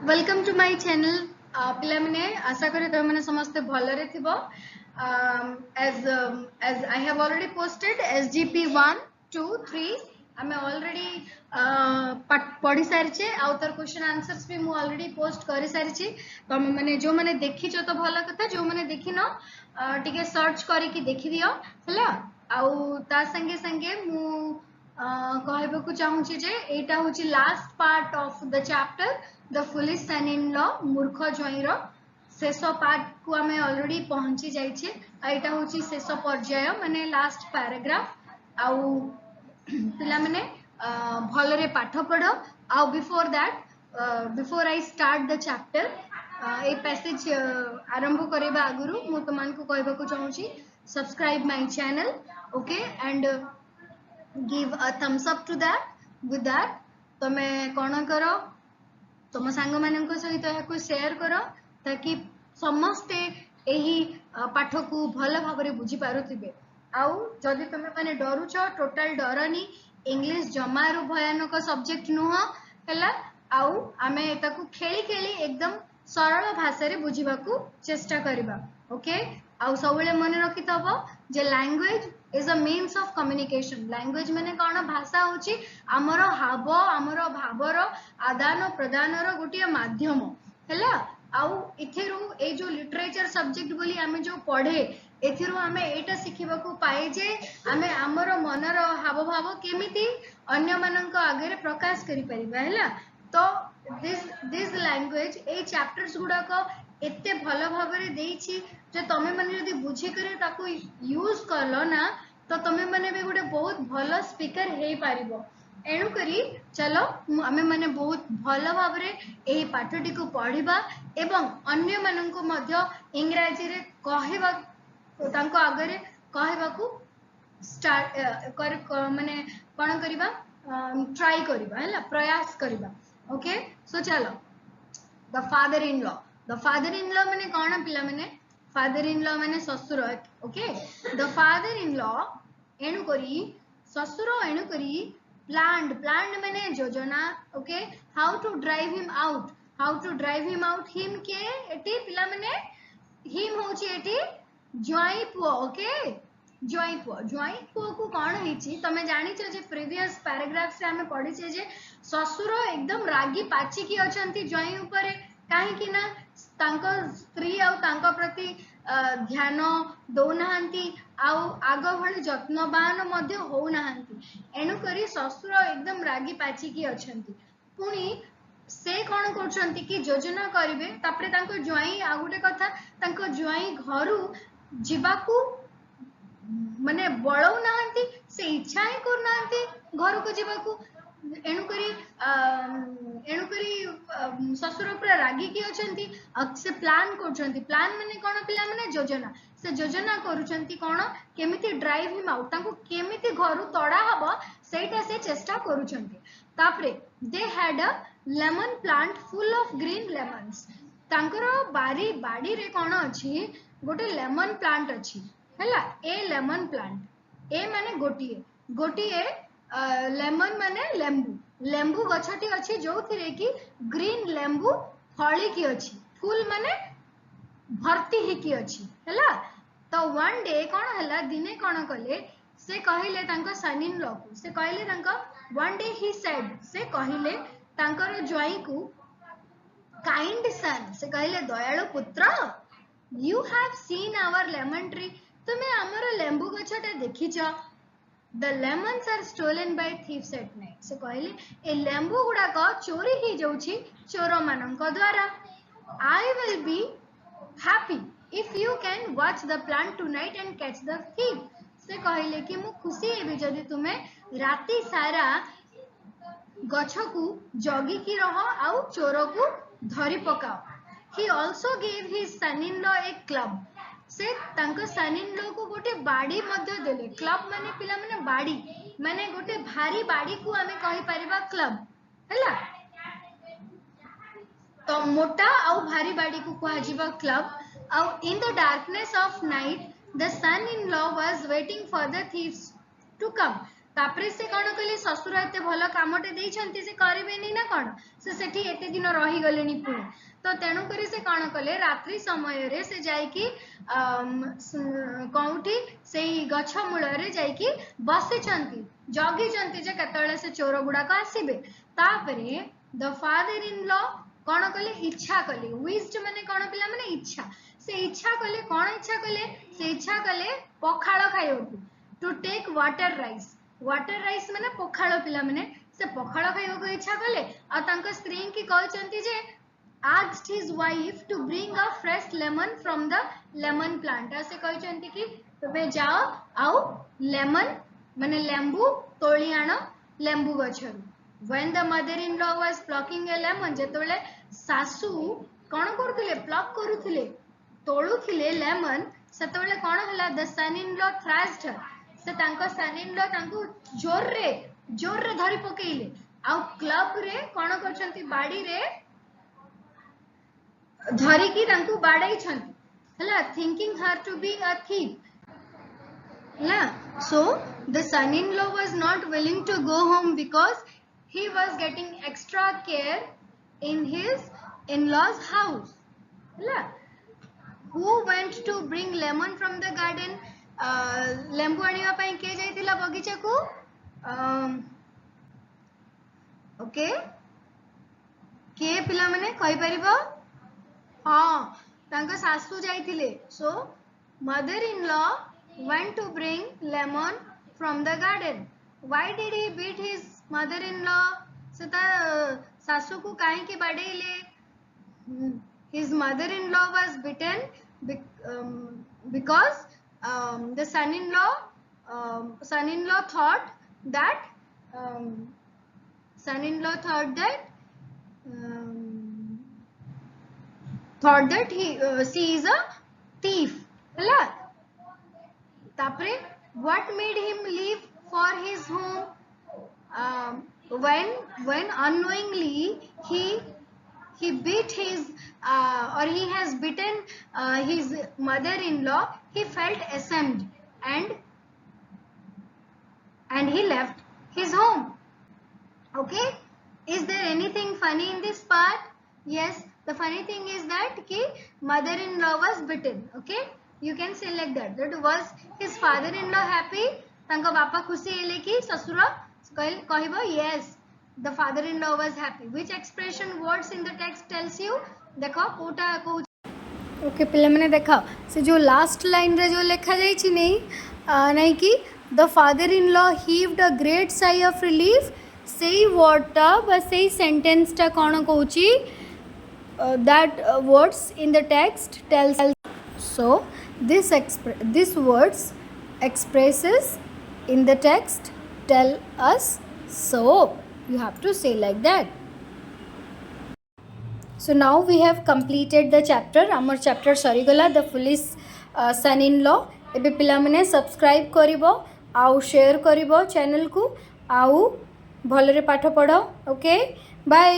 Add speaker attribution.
Speaker 1: Welcome to my channel पिला माने आशा करे तुम माने समस्त भलरे थिबो as I have already posted SGP 1 2 3 आमे ऑलरेडी पढ़ी सारिचे आउ तर क्वेश्चन आंसर्स भी मु ऑलरेडी पोस्ट करि सारिची तुम माने जो माने देखिचो तो भला कथा जो माने देखिनो टिके सर्च करी कि देखि दियो हला आउ ता संगे संगे मु कहबा चाहूँ जे एटा होची last part of the chapter the foolish son in law मूर्ख ज्वाईर शेष पार्ट को आम ऑलरेडी पहुंची जाइए एटा होची शेष पर्याय माने लास्ट पैराग्राफ आउ पिला माने भलरे पाठ पढ़ आउ before that before I start the chapter a passage आरंभ करबा आगुरु मु तमान को कहबा को चाहूँ subscribe my channel okay and give a thumbs up to that with that तमे कौन कर तुम सांग मानक सहित या शेयर कर ताकि समस्ते यही पाठ को भल भाव बुझी पारुथिबे आउ जदि तुमे माने डरुछ टोटल डरनी इंग्लिश जमारू भयानक सब्जेक्ट नुह हैला आउ आमे ताकू खेली खेली एकदम सरल भाषा रे बुझीबा को चेष्टा करिबा ओके आउ सबले मन रखि तब जे language is a means of communication language माने कौन भाषा होची आमर हाव आमर भावर आदान प्रदान गोटे माध्यम हैला आउ इथिरु ए जो लिटरेचर सब्जेक्ट बोली आमे जो पढ़े एथिरु आमे एटा सिखिबा को पाए जे आमे आमर मनर हाव भाव केमिति अन्य मानक आगे प्रकाश करि परिबा हैला तो दिस लैंग्वेज ए चैप्टर्स गुडा को एते भल भाव रे देइछि जे तमे माने यदि बुझी करे ताको यूज करलो ना तो तमे माने भी गोटे बहुत भल स्पीकर हे पारिबो एणु करी चलो आमे माने बहुत भल भाव रे एही पाठटी को पढ़िबा एवं अन्य माननको मध्य इंग्रजी रे कहबा तांको आगरे कहबा को स्टार्ट कर माने कोन करिबा ट्राई करिबा हैला प्रयास करिबा ओके सो चलो द फादर इन लॉ माने कौन पिला माने फादर इन लॉ माने ससुर okay the father in law एणु करी ससुर एणु करी प्लान्ड माने योजना okay how to drive him out him के एटी पिला माने हिम होची एटी ज्वाई पुओ ओके ज्वाई पुओ को कौन होईची तमे जानि छ जे प्रीवियस पैराग्राफ से हमें पढ़ी छे जे ससुर एकदम रागी पाची की अछंती ज्वाई ऊपर काहे कि ना तांको स्त्री आउ तांको प्रति ध्यान दौनाहांती आउ आग भली जत्नवान मध्य होउनाहांती एणु करी ससुर एकदम रागी पाची की अछंती पुणी से कौन करछंती कि योजना करिवे तापरे तांको ज्वाई आ गुटे कथा तांको ज्वाई घरु जिबाकू माने बळौ नाहांती से इच्छा ही कर नाहांती घर को जिबाकू एणुकरी ससुर पूरा रागी की अछंती से प्लान करछंती प्लान माने कोन पिला माने योजना से योजना करूछंती कोन केमिति ड्राइव हिम आउट तांको केमिति घरु तड़ा हबो सेटा से चेष्टा करूछंती तापरे they had a lemon plant full of green lemons तांकर बाड़ी रे कोन अछि गोटे लेमन प्लांट अछि हैला ए लेमन प्लांट ए माने गोटिए लेमन माने लेंबू गछटी अछि जो थिरे कि ग्रीन लेंबू फली की अछि फुल माने भर्ती ही की अछि हैला तो वन डे कोन हैला दिने कोन कले से कहिले तांको सन इन लॉ को से कहिले तांको वन डे ही सेड से कहिले तांकर ज्वाई को काइंड सन से कहिले दयालु पुत्र you have seen our lemon tree तुमे हमर लेंबू गछटा देखिछ The lemons are stolen by thieves at night. से कहले ए लेंबू गुडा को चोरी ही जाउछि चोर मानक द्वारा. I will be happy if you can watch the plant tonight and catch the thief. से कहले कि मु खुशी हेबी जदि तुमे राती सारा गछ को जगी की रह आउ चोर को धरी पकाओ. He also gave his son-in-law a club. से तांको सन इन लॉ को गोटे बाड़ी मध्य देले क्लब माने पिला माने बाड़ी माने गोटे भारी बाड़ी को हमें कहि परिबा क्लब हैला तो मोटा आउ भारी बाड़ी को कहा जीवा क्लब आउ in the darkness of night the son in law was waiting for the thieves to come तापरे से कौन कहले ससुर एते भल कामटे देइछंती से करिबेनी ना कौन से सेठी एते दिन रही गलेनी पुणी तो तेणु करी से कौन कले रात्रि समय रे से जाइकी कौटी से गछ मूल रे जाइकी बसिछंती जगिछंती जे केतळे से चोर गुडाक आसीबे तापरे द फादर इन लॉ कौन कले इच्छा कले विज्ड माने कौन पिला माने इच्छा से इच्छा कले कौन इच्छा कले से इच्छा कले पखाळ खाइबो टू टेक वाटर राइस माने पखाळ पिला माने से पखाळ खाइबो इच्छा कले आ तांका स्त्री की कहचंती जे asked his wife to bring a fresh lemon from the lemon plant से कहचंती कि तबे जाओ आउ लेमन माने लेंबू तोली आनो लेंबू गछरु when the mother in law was plucking a lemon जेतबेले सासू कोन करथिले प्लक करूथिले तोळुथिले लेमन सेतबेले कोन हला the son in law thrashed her से तांको सन इन लॉ तांको जोर रे धरि पकेइले आउ क्लब रे कोन करछंती बाडी रे धरि की तांको बाडाई छंती हला thinking her to be a thief हला so the son in law was not willing to go home because he was getting extra care in his in-laws house हला who went to bring lemon from the garden लेंबू आनिया पई के जाइतिला बगीचा को okay के पिला माने कहि परिबो हां तांका सासू जाइतिले so mother in law went to bring lemon from the garden why did he beat his mother in law सता सासू को काहे के बाडेले his mother in law was beaten because the son in law thought that she is a thief हला तापरे what made him leave for his home when unknowingly he beat his or he has beaten his mother-in-law he felt ashamed and he left his home okay is there anything funny in this part yes the funny thing is that ki mother-in-law was beaten okay you can say like that was his father-in-law happy तांका बापा खुशी हेले कि ससुर कहिबो yes the father-in-law was happy which expression words in the text tells you देखो कोटा को okay पिले माने देखा से जो लास्ट लाइन रे जो लिखा जाई छी नहीं कि the father-in-law heaved a great sigh of relief सेई वर्ड टा बा सेई सेंटेंस टा कोन कहूची that words in the text tells so this words expresses in the text tell us so you have to say like that so now we have completed the chapter amar chapter sari gala the foolish son in law ebe pila mane subscribe karibo au share karibo channel ku au भलरे पाठ पढ़ो okay bye.